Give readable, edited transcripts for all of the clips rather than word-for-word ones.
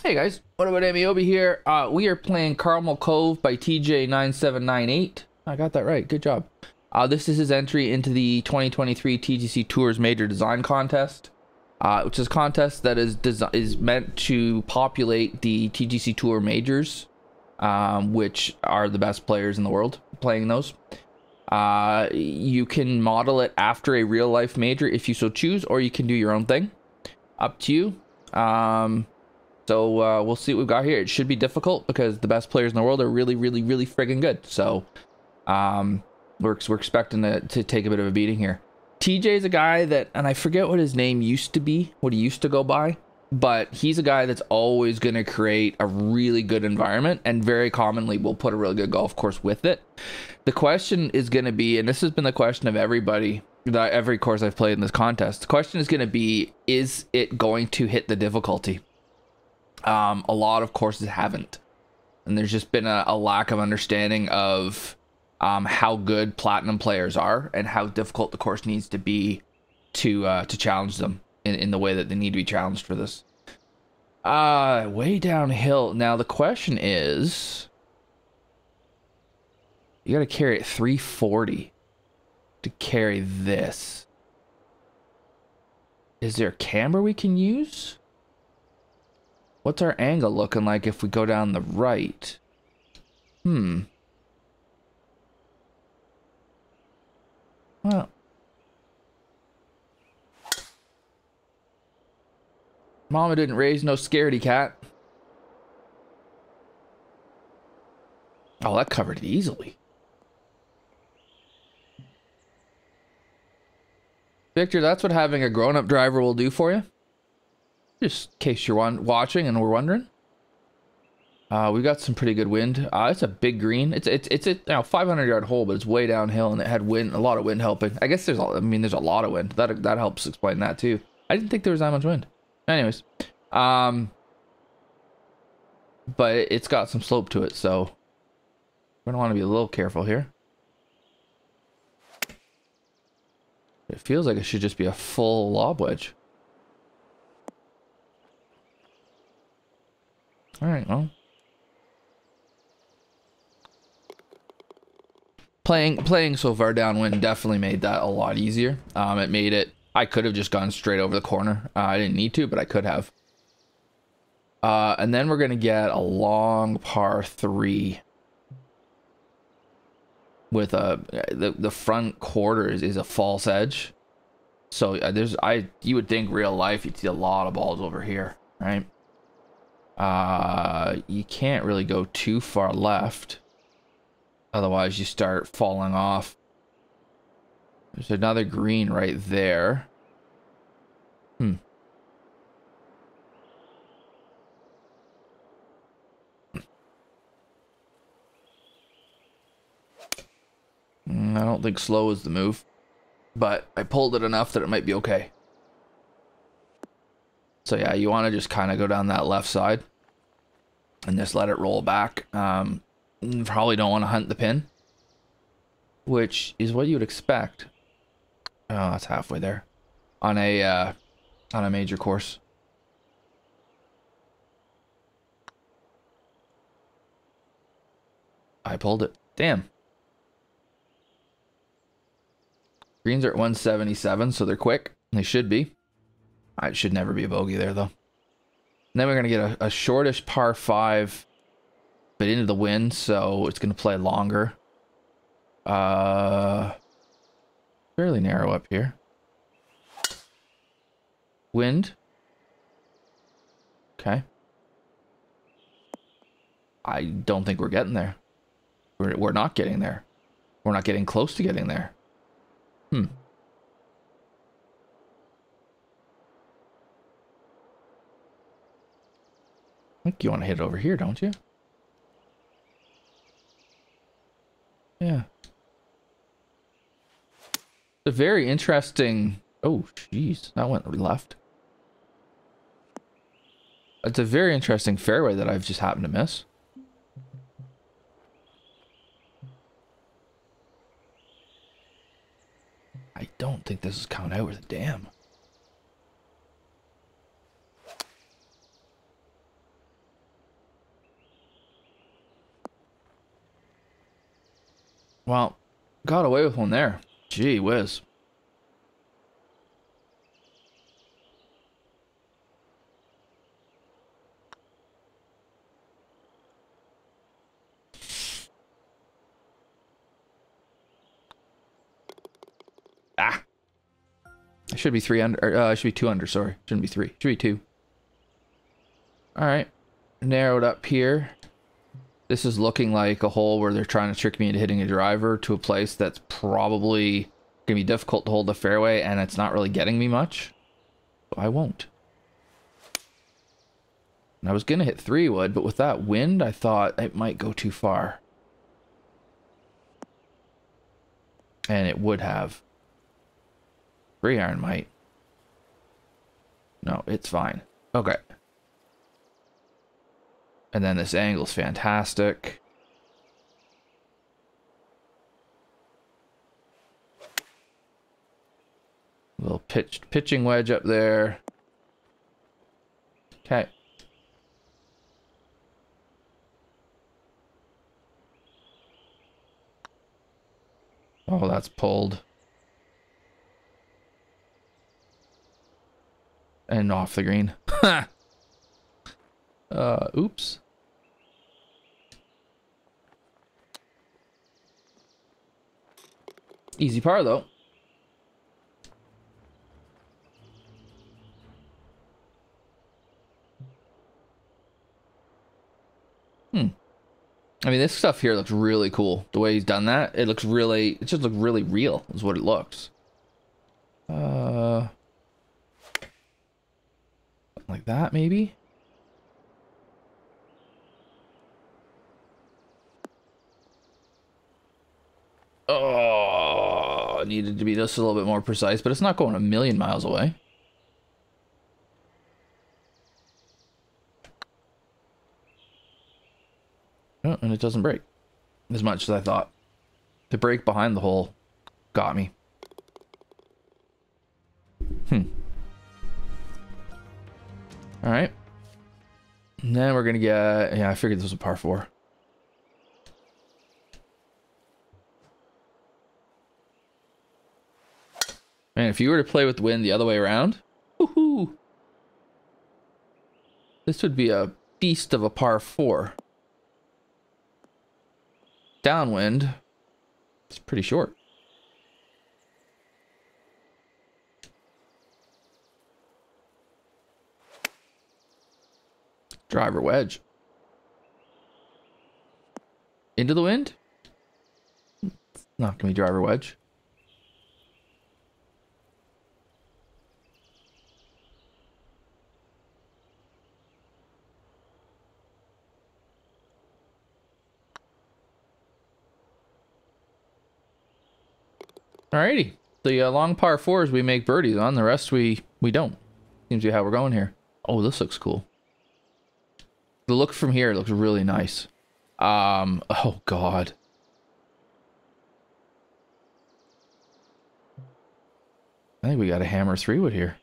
Hey guys, WhatAboutAmeobi here. We are playing Carmel Cove by TeeeJ9798. I got that right. Good job. This is his entry into the 2023 TGCTours Major Design contest, which is a contest that is meant to populate the TGC Tour Majors, which are the best players in the world playing those. You can model it after a real life major if you so choose, or you can do your own thing. Up to you. So we'll see what we've got here. It should be difficult because the best players in the world are really friggin' good. So we're expecting to take a bit of a beating here. TJ is a guy that, and I forget what his name used to be, what he used to go by, but he's a guy that's always going to create a really good environment and very commonly will put a really good golf course with it. The question is going to be, and this has been the question of everybody, every course I've played in this contest, the question is going to be, is it going to hit the difficulty? A lot of courses haven't, and there's just been a lack of understanding of how good platinum players are and how difficult the course needs to be to challenge them in the way that they need to be challenged for this. Way downhill. Now the question is, you got to carry it 340 to carry this. Is there a camber we can use? What's our angle looking like if we go down the right? Well, Mama didn't raise no scaredy cat. Oh, that covered it easily. Victor, that's what having a grown-up driver will do for you. Just in case you're watching and we're wondering. We've got some pretty good wind. It's a big green. It's a 500-yard hole, but it's way downhill and it had wind, a lot of wind helping. I guess there's a lot of wind. That helps explain that too. I didn't think there was that much wind. Anyways, but it's got some slope to it, so we're gonna want to be a little careful here. It feels like it should just be a full lob wedge. All right, well, playing so far downwind definitely made that a lot easier. It made it, I could have just gone straight over the corner. I didn't need to, but I could have. And then we're gonna get a long par 3 with the front quarter is a false edge. So you would think real life you'd see a lot of balls over here, right? You can't really go too far left, otherwise you start falling off. There's another green right there. I don't think slow is the move, but I pulled it enough that it might be okay. So yeah, you want to just kind of go down that left side and just let it roll back. You probably don't want to hunt the pin, which is what you would expect. Oh, that's halfway there on a major course. I pulled it. Damn. Greens are at 177, so they're quick. They should be. It should never be a bogey there, though. And then we're going to get a shortish par 5, but into the wind, so it's going to play longer. Fairly narrow up here. Wind. Okay. I don't think we're getting there. We're not getting there. We're not getting close to getting there. I think you want to hit it over here, don't you? Yeah. It's a very interesting... Oh, jeez. That went left. It's a very interesting fairway that I've just happened to miss. I don't think this is coming out with a dam. Well, got away with one there. Gee whiz. Ah. It should be 3 under. It should be 2 under, sorry. Shouldn't be 3. Should be 2. Alright. Narrowed up here. This is looking like a hole where they're trying to trick me into hitting a driver to a place that's probably going to be difficult to hold the fairway, and it's not really getting me much. So I won't. And I was going to hit 3-wood, but with that wind, I thought it might go too far. And it would have. 3-iron might. No, it's fine. Okay. And then this angle's fantastic. Little pitching wedge up there. Okay. Oh, that's pulled. And off the green. Oops. Easy par, though. I mean, this stuff here looks really cool. The way he's done that, it looks really, it just looks really real, is what it looks. Something like that, maybe? Oh, it needed to be just a little bit more precise, but it's not going a million miles away. Oh, and it doesn't break as much as I thought. The break behind the hole got me. All right. And then we're going to get... Yeah, I figured this was a par 4. And if you were to play with the wind the other way around... Woohoo! This would be a beast of a par 4. Downwind, it's pretty short. Driver wedge. Into the wind? It's not gonna be driver wedge. Alrighty. The long par 4s we make birdies on. The rest we don't. Seems to be how we're going here. Oh, this looks cool. The look from here looks really nice. Oh God. I think we got a hammer 3-wood here.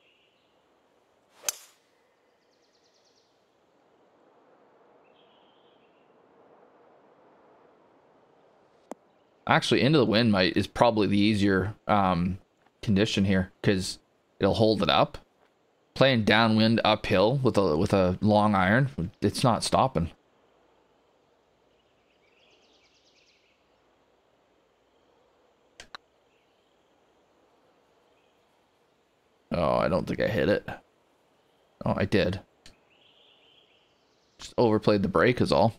Actually, into the wind is probably the easier condition here because it'll hold it up. Playing downwind uphill with a long iron, it's not stopping. Oh, I don't think I hit it. Oh, I did. Just overplayed the break is all.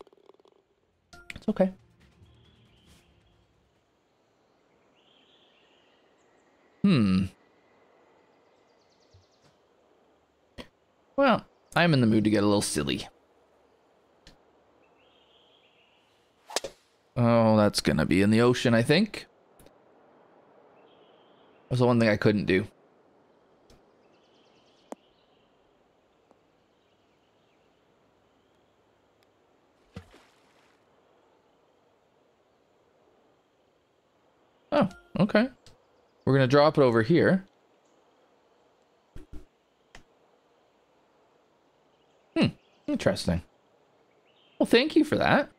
It's okay. Well, I'm in the mood to get a little silly. Oh, that's gonna be in the ocean, I think. That's the one thing I couldn't do. Oh, okay. We're gonna drop it over here. Interesting. Well, thank you for that.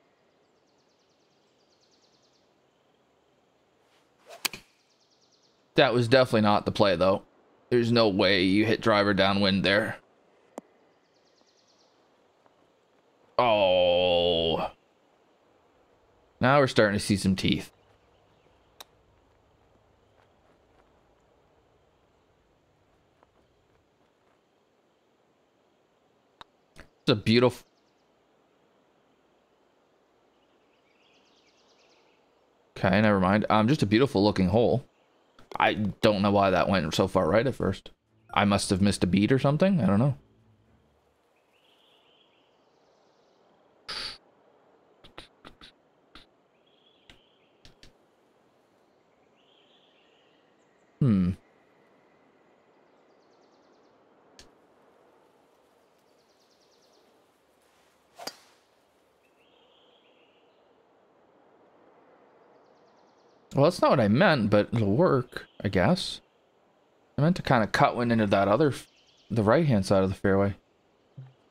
That was definitely not the play, though. There's no way you hit driver downwind there. Oh. Now we're starting to see some teeth. It's a beautiful... Okay, never mind. Just a beautiful looking hole. I don't know why that went so far right at first. I must have missed a beat or something. I don't know. Well, that's not what I meant, but it'll work, I guess. I meant to kind of cut wind into that other, the right-hand side of the fairway.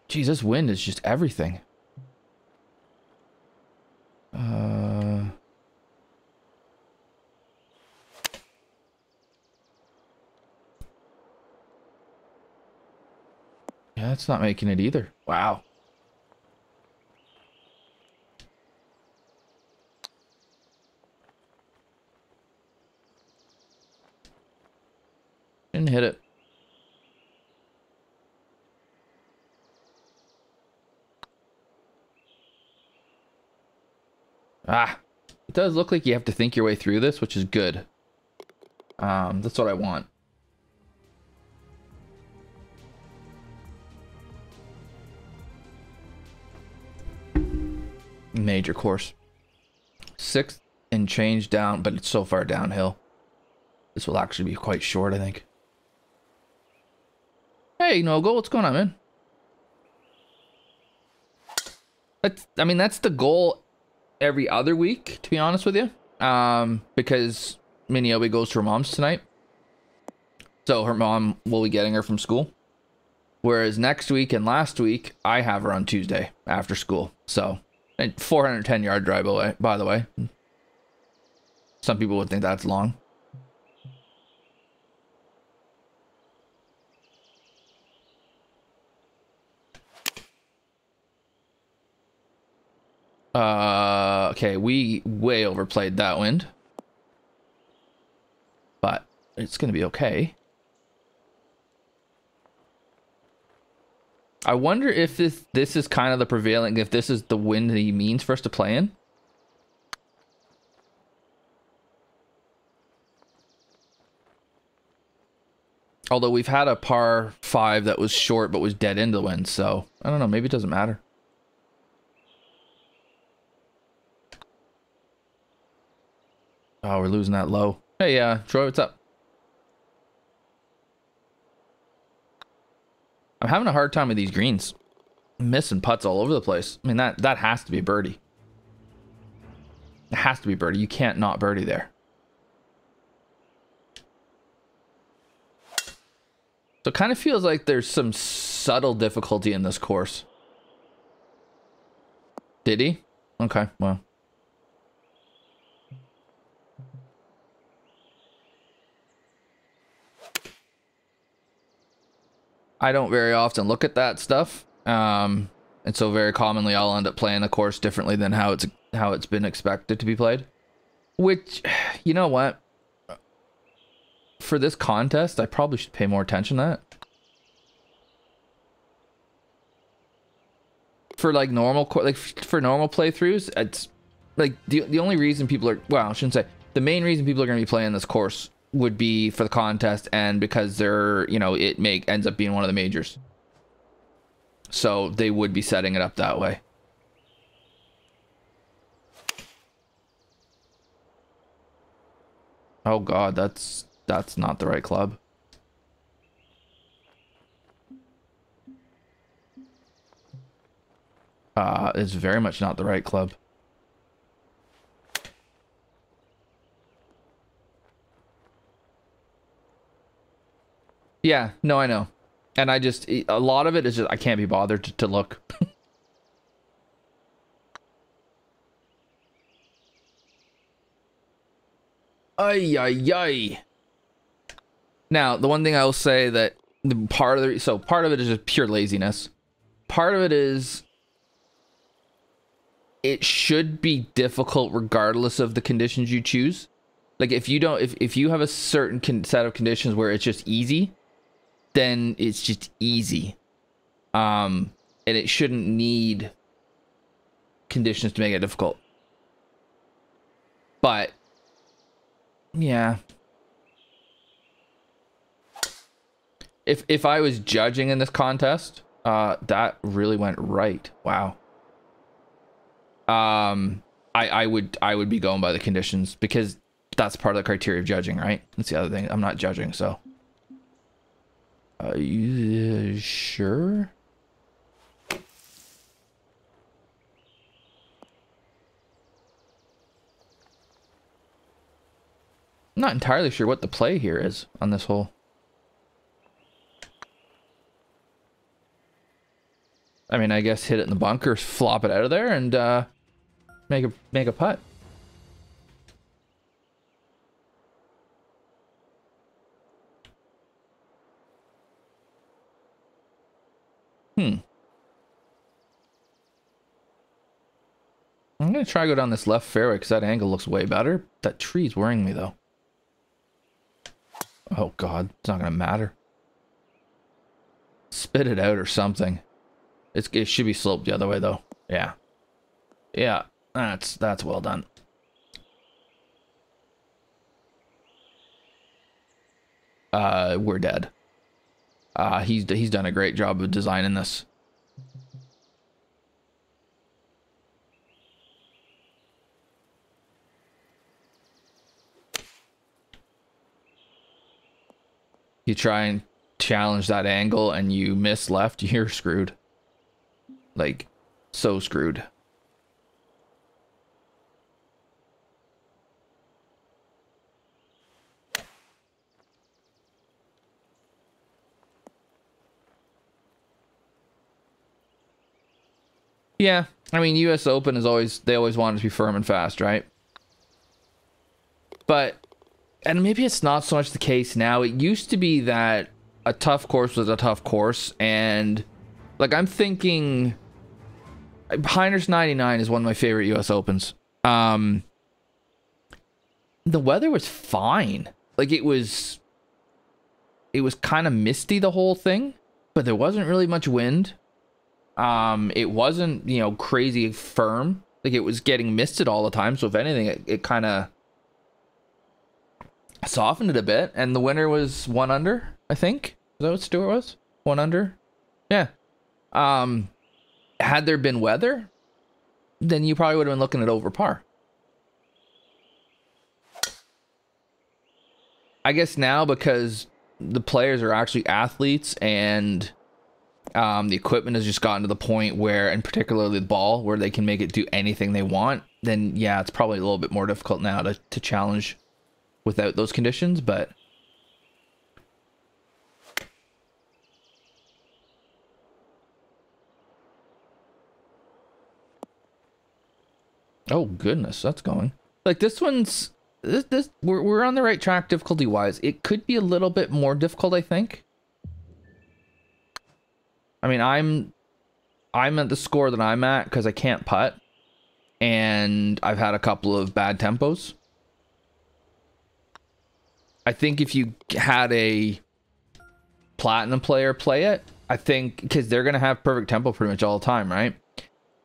Geez, this wind is just everything. Yeah, that's not making it either. Wow. Didn't hit it. Ah, it does look like you have to think your way through this, which is good. That's what I want. Major course. 6th and change down, but it's so far downhill. This will actually be quite short, I think. Hey, Nogo, what's going on, man? I mean, that's the goal every other week, to be honest with you. Because Ameobi goes to her mom's tonight. So her mom will be getting her from school. Whereas next week and last week, I have her on Tuesday after school. So, 410-yard drive away, by the way. Some people would think that's long. Okay, we way overplayed that wind. But it's gonna be okay. I wonder if this is kind of the prevailing, if this is the wind that he means for us to play in. Although we've had a par 5 that was short but was dead into the wind, so I don't know, maybe it doesn't matter. Oh, we're losing that low. Hey, Troy, what's up? I'm having a hard time with these greens. I'm missing putts all over the place. I mean, that has to be birdie. It has to be birdie. You can't not birdie there. So it kind of feels like there's some subtle difficulty in this course. Did he? Okay, well. I don't very often look at that stuff. And so very commonly I'll end up playing a course differently than how it's been expected to be played. Which, you know what? For this contest, I probably should pay more attention to that. For like normal for normal playthroughs, it's like the only reason people are, well, I shouldn't say, the main reason people are going to be playing this course would be for the contest and because they're, you know, ends up being one of the majors. So they would be setting it up that way. Oh God, that's not the right club. It's very much not the right club. Yeah, no, I know. And I just, a lot of it is just, I can't be bothered to look. Ay, ay, ay. Now, the one thing I will say that part of it is just pure laziness. Part of it is it should be difficult regardless of the conditions you choose. Like if you have a certain set of conditions where it's just easy, then it's just easy. And it shouldn't need conditions to make it difficult. But yeah. If I was judging in this contest, that really went right. Wow. I would be going by the conditions because that's part of the criteria of judging, right? That's the other thing. I'm not judging, so. You sure? I'm not entirely sure what the play here is on this hole. I mean, I guess hit it in the bunker, flop it out of there, and make a putt. I'm gonna try to go down this left fairway because that angle looks way better. That tree's worrying me though. Oh God, it's not gonna matter. Spit it out or something. It should be sloped the other way though. Yeah. Yeah, that's well done. We're dead. He's done a great job of designing this. You try and challenge that angle and you miss left, you're screwed. Like, so screwed. Yeah, I mean, US Open is always, they always want it to be firm and fast, right? But, and maybe it's not so much the case now. It used to be that a tough course was a tough course, and like I'm thinking Heiner's 99 is one of my favorite US Opens. The weather was fine. Like it was kind of misty the whole thing, but there wasn't really much wind. It wasn't, you know, crazy firm. Like it was getting misted all the time, so if anything it kind of softened it a bit, and the winner was 1 under, I think. Is that what Stewart was? 1 under? Yeah. Had there been weather, then you probably would have been looking at over par. I guess now, because the players are actually athletes and the equipment has just gotten to the point where, and particularly the ball, where they can make it do anything they want, then yeah, it's probably a little bit more difficult now to challenge without those conditions, but oh goodness, that's going. Like this one's we're on the right track difficulty wise. It could be a little bit more difficult, I think. I mean, I'm at the score that I'm at because I can't putt, and I've had a couple of bad tempos. I think if you had a platinum player play it, I think, because they're going to have perfect tempo pretty much all the time, right?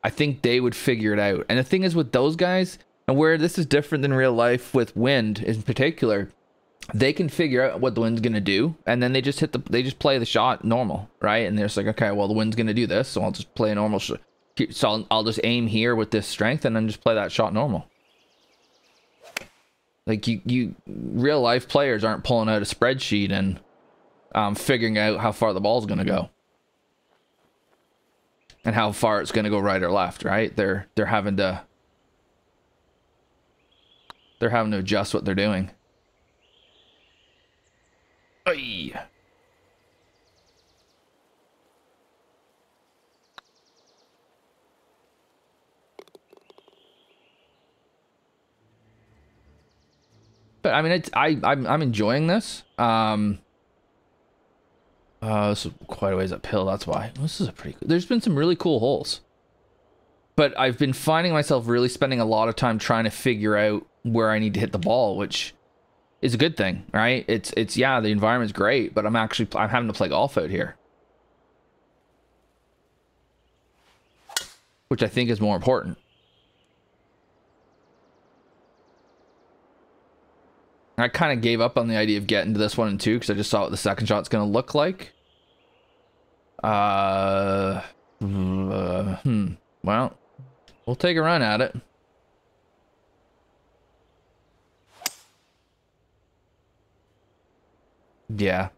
I think they would figure it out. And the thing is with those guys, and where this is different than real life with wind in particular, they can figure out what the wind's going to do, and then they just play the shot normal, right? And they're just like, okay, well, the wind's going to do this, so I'll just play a normal shot. So I'll just aim here with this strength and then just play that shot normal. Like you real life players aren't pulling out a spreadsheet and figuring out how far the ball's going to go and how far it's going to go right or left, right? They're having to adjust what they're doing. Oy. But I mean, I'm enjoying this. This is quite a ways uphill, that's why. This is a pretty cool. There's been some really cool holes. But I've been finding myself really spending a lot of time trying to figure out where I need to hit the ball, which is a good thing, right? It's yeah, the environment's great, but I'm having to play golf out here. Which I think is more important. I kind of gave up on the idea of getting to this 1 and 2 because I just saw what the second shot's going to look like. Well, we'll take a run at it. Yeah.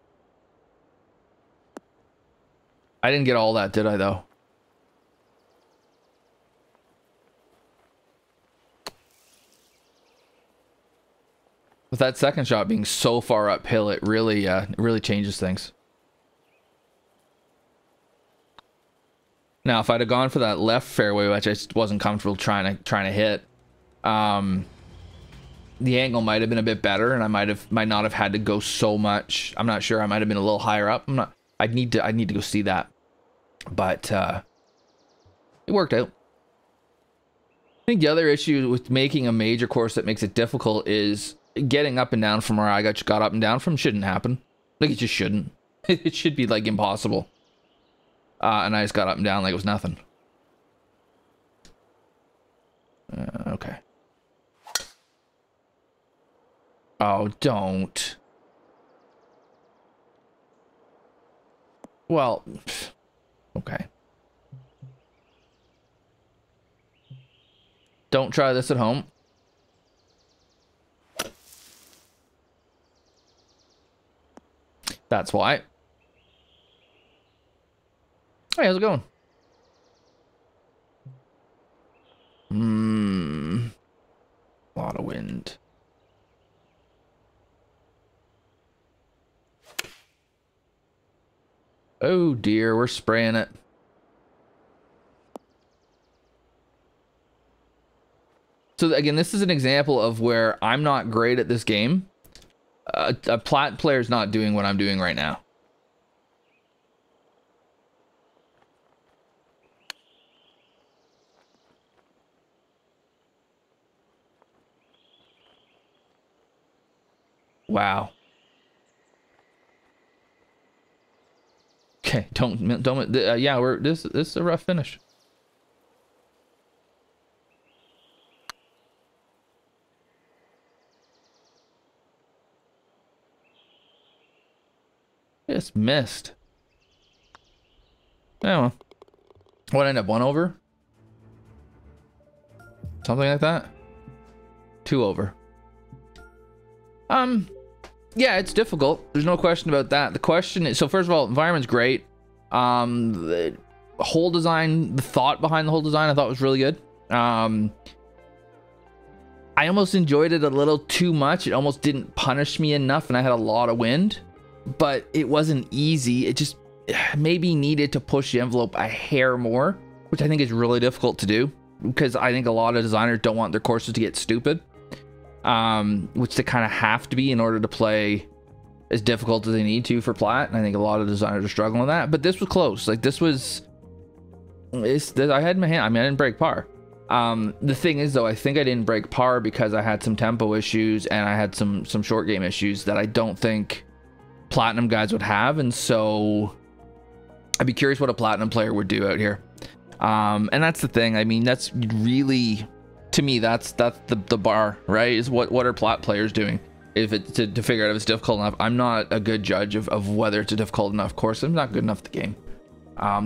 I didn't get all that, did I, though? With that second shot being so far uphill, it really changes things. Now, if I'd have gone for that left fairway, which I just wasn't comfortable trying to hit, the angle might have been a bit better, and I might not have had to go so much. I'm not sure. I might have been a little higher up. I'd need to go see that, but it worked out. I think the other issue with making a major course that makes it difficult is getting up and down from where I got up and down from shouldn't happen. Like, it just shouldn't. It should be like impossible. And I just got up and down like it was nothing. Okay. Oh, don't. Well, okay. Don't try this at home. That's why. Hey, how's it going? A lot of wind. Oh dear, we're spraying it. So again, this is an example of where I'm not great at this game. A plat player is not doing what I'm doing right now. Wow. Okay, don't yeah, this is a rough finish. Just missed. Oh well. What, end up 1 over? Something like that? 2 over. Yeah, it's difficult. There's no question about that. The question is, so first of all, environment's great. The whole design, the thought behind the whole design, I thought was really good. I almost enjoyed it a little too much. It almost didn't punish me enough, and I had a lot of wind, but it wasn't easy. It just maybe needed to push the envelope a hair more, which I think is really difficult to do, because I think a lot of designers don't want their courses to get stupid. Which they kind of have to be in order to play as difficult as they need to for plat, and I think a lot of designers are struggling with that. But this was close. Like, this was, I had in my hand. I mean, I didn't break par. The thing is, though, I think I didn't break par because I had some tempo issues and I had some short game issues that I don't think platinum guys would have, and so I'd be curious what a platinum player would do out here. And that's the thing. I mean, that's really, to me, that's the bar, right? Is what are plat players doing? If it's to figure out if it's difficult enough. I'm not a good judge of whether it's a difficult enough course. I'm not good enough at the game.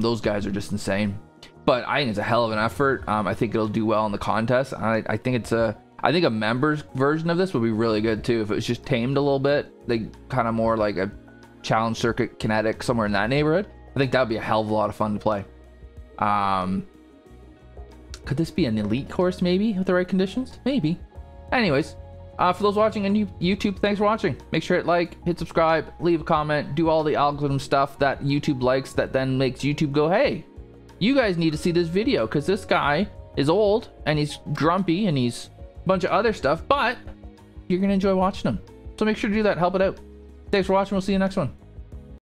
Those guys are just insane. But I think it's a hell of an effort. I think it'll do well in the contest. I think a members version of this would be really good too. If it was just tamed a little bit, like kind of more like a challenge circuit kinetic, somewhere in that neighborhood. I think that would be a hell of a lot of fun to play. Could this be an elite course maybe with the right conditions? Maybe. Anyways, for those watching on YouTube, thanks for watching. Make sure to like, hit subscribe, leave a comment, do all the algorithm stuff that YouTube likes, that then makes YouTube go, hey, you guys need to see this video, because this guy is old and he's grumpy and he's a bunch of other stuff, but you're gonna enjoy watching him. So make sure to do that, help it out. Thanks for watching, we'll see you next one.